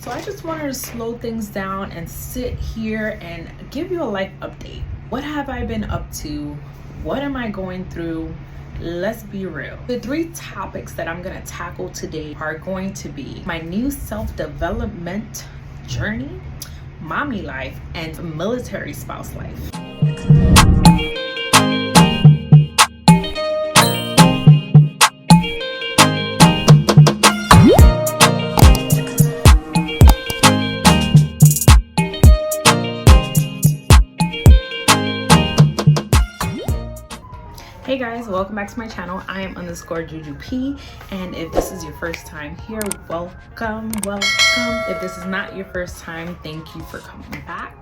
So I just wanted to slow things down and sit here and give you a life update. What have I been up to? What am I going through? Let's be real. The 3 topics that I'm gonna tackle today are going to be my new self-development journey, mommy life, and military spouse life. Hey guys, welcome back to my channel. I am _JujuP, and if this is your first time here, welcome. If this is not your first time, thank you for coming back.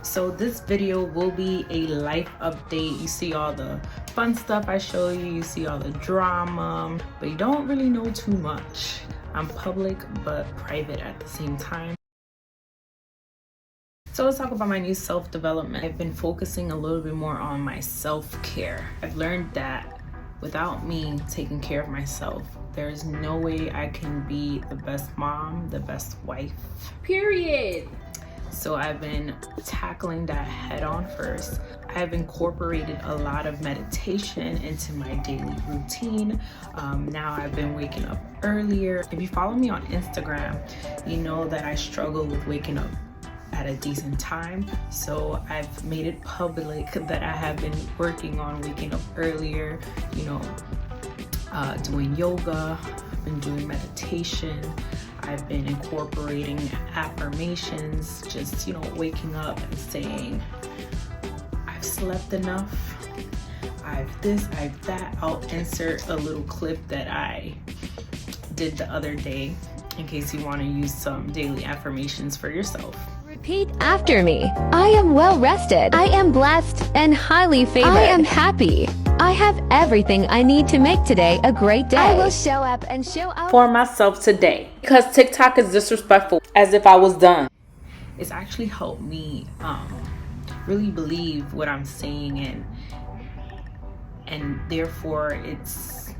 So this video will be a life update. You see all the fun stuff I show you, you see all the drama, but you don't really know too much. I'm public but private at the same time. So let's talk about my new self-development. I've been focusing a little bit more on my self-care. I've learned that without me taking care of myself, there's no way I can be the best mom, the best wife, period. So I've been tackling that head on first. I've incorporated a lot of meditation into my daily routine. Now I've been waking up earlier. If you follow me on Instagram, you know that I struggle with waking up at a decent time, so I've made it public that I have been working on waking up earlier, doing yoga, I've been doing meditation, I've been incorporating affirmations, just waking up and saying I've slept enough, I've this, I've that. I'll insert a little clip that I did the other day in case you want to use some daily affirmations for yourself. Repeat after me. I am well rested. I am blessed and highly favored. I am happy. I have everything I need to make today a great day. I will show up and show out for myself today because TikTok is disrespectful, as if I was done. It's actually helped me really believe what I'm saying, and therefore it's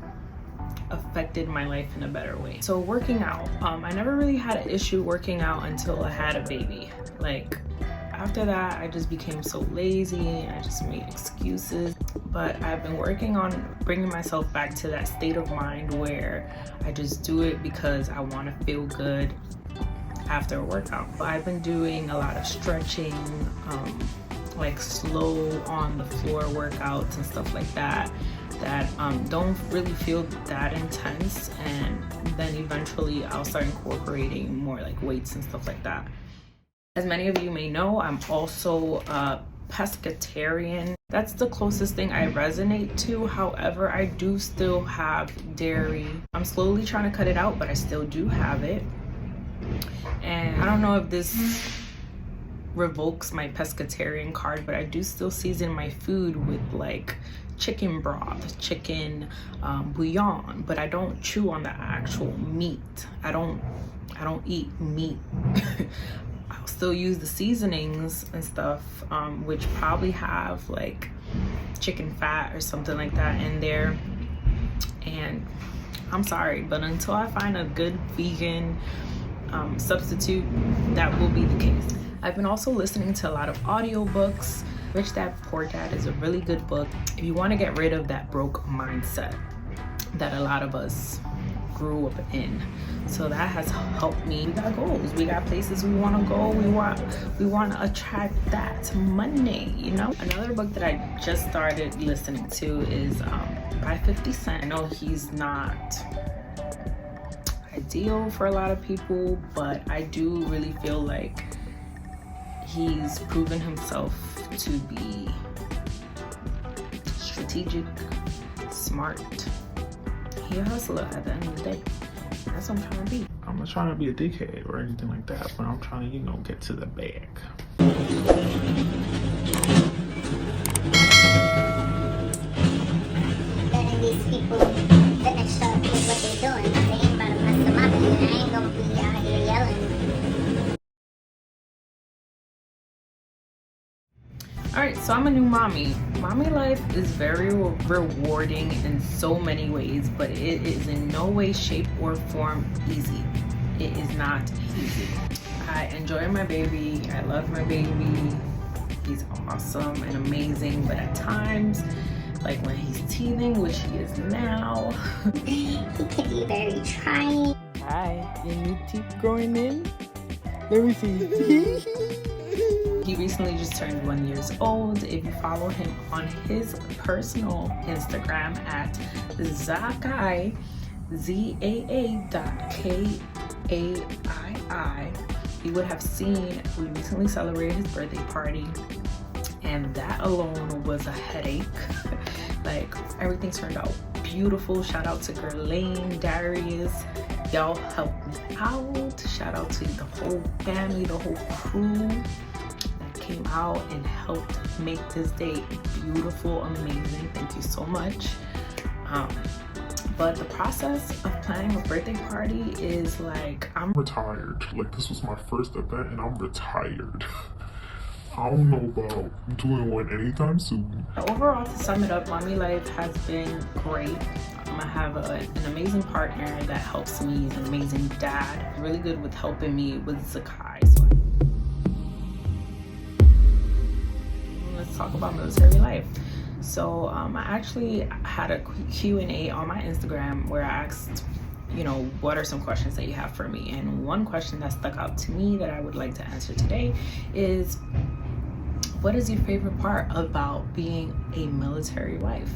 affected my life in a better way. So working out, I never really had an issue working out until I had a baby. Like after that, I just became so lazy. I just made excuses. But I've been working on bringing myself back to that state of mind where I just do it because I want to feel good after a workout. I've been doing a lot of stretching, like slow on the floor workouts and stuff like that don't really feel that intense, and then eventually I'll start incorporating more like weights and stuff like that. As many of you may know, I'm also a pescatarian. That's the closest thing I resonate to. However, I do still have dairy. I'm slowly trying to cut it out, but I still do have it. And I don't know if this revokes my pescatarian card, but I do still season my food with like chicken broth, chicken bouillon, but I don't chew on the actual meat. I don't eat meat. I'll still use the seasonings and stuff, which probably have like chicken fat or something like that in there. And I'm sorry, but until I find a good vegan substitute, that will be the case. I've been also listening to a lot of audiobooks. Rich Dad Poor Dad is a really good book if you want to get rid of that broke mindset that a lot of us grew up in. So that has helped me. We got goals, we got places we want to go, we want to attract that money, Another book that I just started listening to is by 50 Cent. I know he's not ideal for a lot of people, but I do really feel like he's proven himself to be strategic, smart. He a hustler at the end of the day. That's what I'm trying to be. I'm not trying to be a dickhead or anything like that, but I'm trying to, get to the bag. Letting these people finish up with what they're doing. They ain't about to mess them up, and I ain't gonna be out here yelling. Alright, so I'm a new mommy. Mommy life is very rewarding in so many ways, but it is in no way, shape, or form easy. It is not easy. I enjoy my baby. I love my baby. He's awesome and amazing, but at times, like when he's teething, which he is now, He can be very trying. Hi, your new teeth growing in? Let me see. He recently just turned 1 year old. If you follow him on his personal Instagram at Zakai, ZAA.KAII, you would have seen we recently celebrated his birthday party, and that alone was a headache. Like, everything turned out beautiful. Shout out to Gerlaine, Darius, y'all helped me out. Shout out to the whole family, the whole crew that came out and helped make this day beautiful, amazing. Thank you so much. But the process of planning a birthday party is like, I'm retired. Like, this was my first event and I'm retired. I don't know about doing one anytime soon. Overall, to sum it up, Mommy Life has been great. I have an amazing partner that helps me. He's an amazing dad, really good with helping me with Zakai. So let's talk about military life. So I actually had a Q&A on my Instagram where I asked, you know, what are some questions that you have for me? And one question that stuck out to me that I would like to answer today is, what is your favorite part about being a military wife?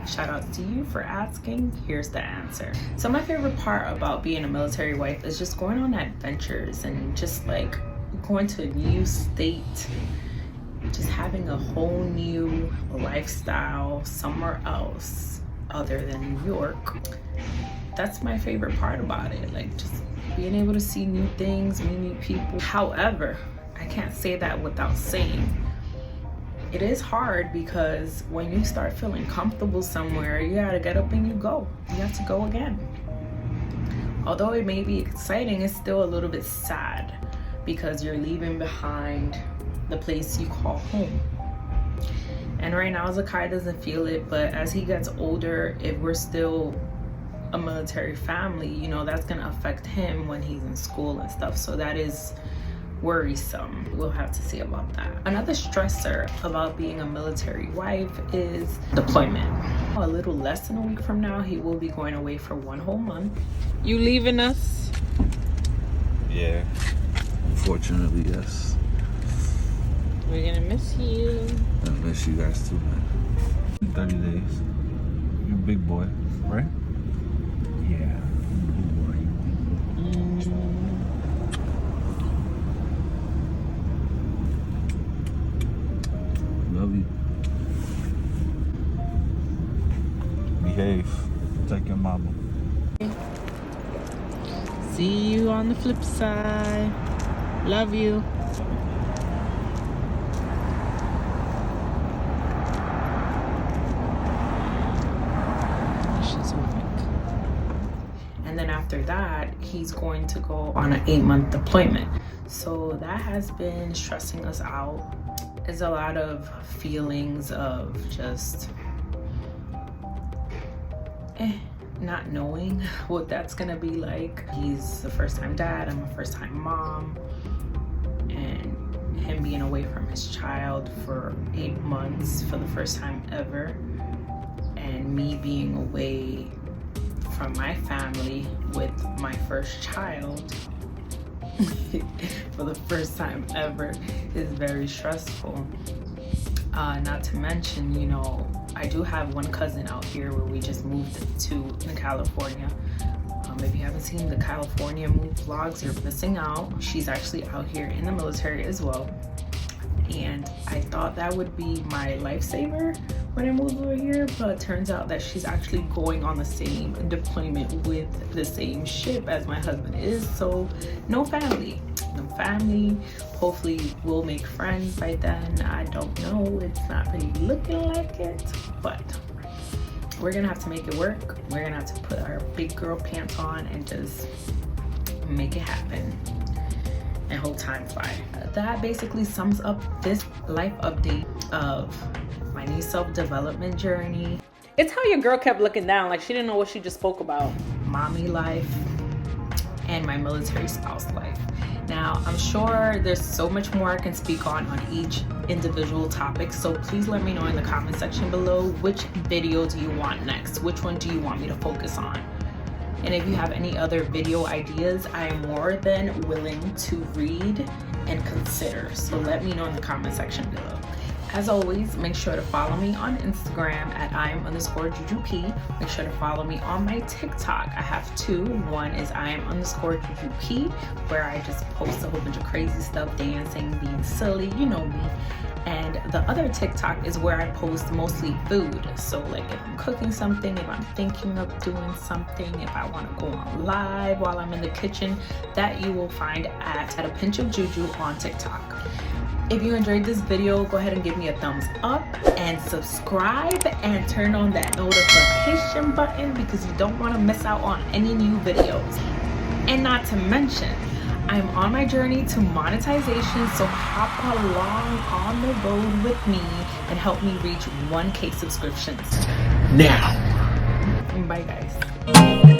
Shout out to you for asking. Here's the answer. So my favorite part about being a military wife is just going on adventures and just like going to a new state, just having a whole new lifestyle somewhere else other than New York. That's my favorite part about it, like just being able to see new things, meet new people. However, I can't say that without saying it is hard, because when you start feeling comfortable somewhere, you gotta get up and you go. You have to go again. Although it may be exciting, it's still a little bit sad because you're leaving behind the place you call home. And right now Zakai doesn't feel it, but as he gets older, if we're still a military family, you know, that's gonna affect him when he's in school and stuff. So that is worrisome. We'll have to see about that. Another stressor about being a military wife is deployment. A little less than a week from now, he will be going away for 1 whole month. You leaving us? Yeah, unfortunately, yes. We're gonna miss you. I miss you guys too, man. 30 days. You're a big boy, right? Yeah. Love you. Behave. Take your mama. See you on the flip side. Love you. And then after that, he's going to go on an 8-month deployment. So that has been stressing us out. It's a lot of feelings of just not knowing what that's gonna be like. He's the first-time dad, I'm a first-time mom, and him being away from his child for 8 months for the first time ever, and me being away from my family with my first child for the first time ever is very stressful. Not to mention, you know, I do have one cousin out here where we just moved to in California. If you haven't seen the California move vlogs, you're missing out. She's actually out here in the military as well. And I thought that would be my lifesaver when I moved over here, but it turns out that she's actually going on the same deployment with the same ship as my husband is. So no family. Hopefully we'll make friends by then. I don't know, it's not really looking like it, but we're gonna have to make it work. We're gonna have to put our big girl pants on and just make it happen and hold time fly. That basically sums up this life update of my new self-development journey. It's how your girl kept looking down like she didn't know what she just spoke about. Mommy life and my military spouse life. Now, I'm sure there's so much more I can speak on each individual topic, so please let me know in the comment section below which video do you want next, which one do you want me to focus on. And if you have any other video ideas, I am more than willing to read and consider, so let me know in the comment section below. As always, make sure to follow me on Instagram at IAM_JujuP. Make sure to follow me on my TikTok. I have two. One is IAM_JujuP, where I just post a whole bunch of crazy stuff, dancing, being silly, you know me. And the other TikTok is where I post mostly food. So like if I'm cooking something, if I'm thinking of doing something, if I want to go on live while I'm in the kitchen, that you will find at A Pinch of Juju on TikTok. If you enjoyed this video, go ahead and give me a thumbs up and subscribe and turn on that notification button because you don't want to miss out on any new videos. And not to mention, I'm on my journey to monetization, so hop along on the road with me and help me reach 1K subscriptions. Now. Bye guys.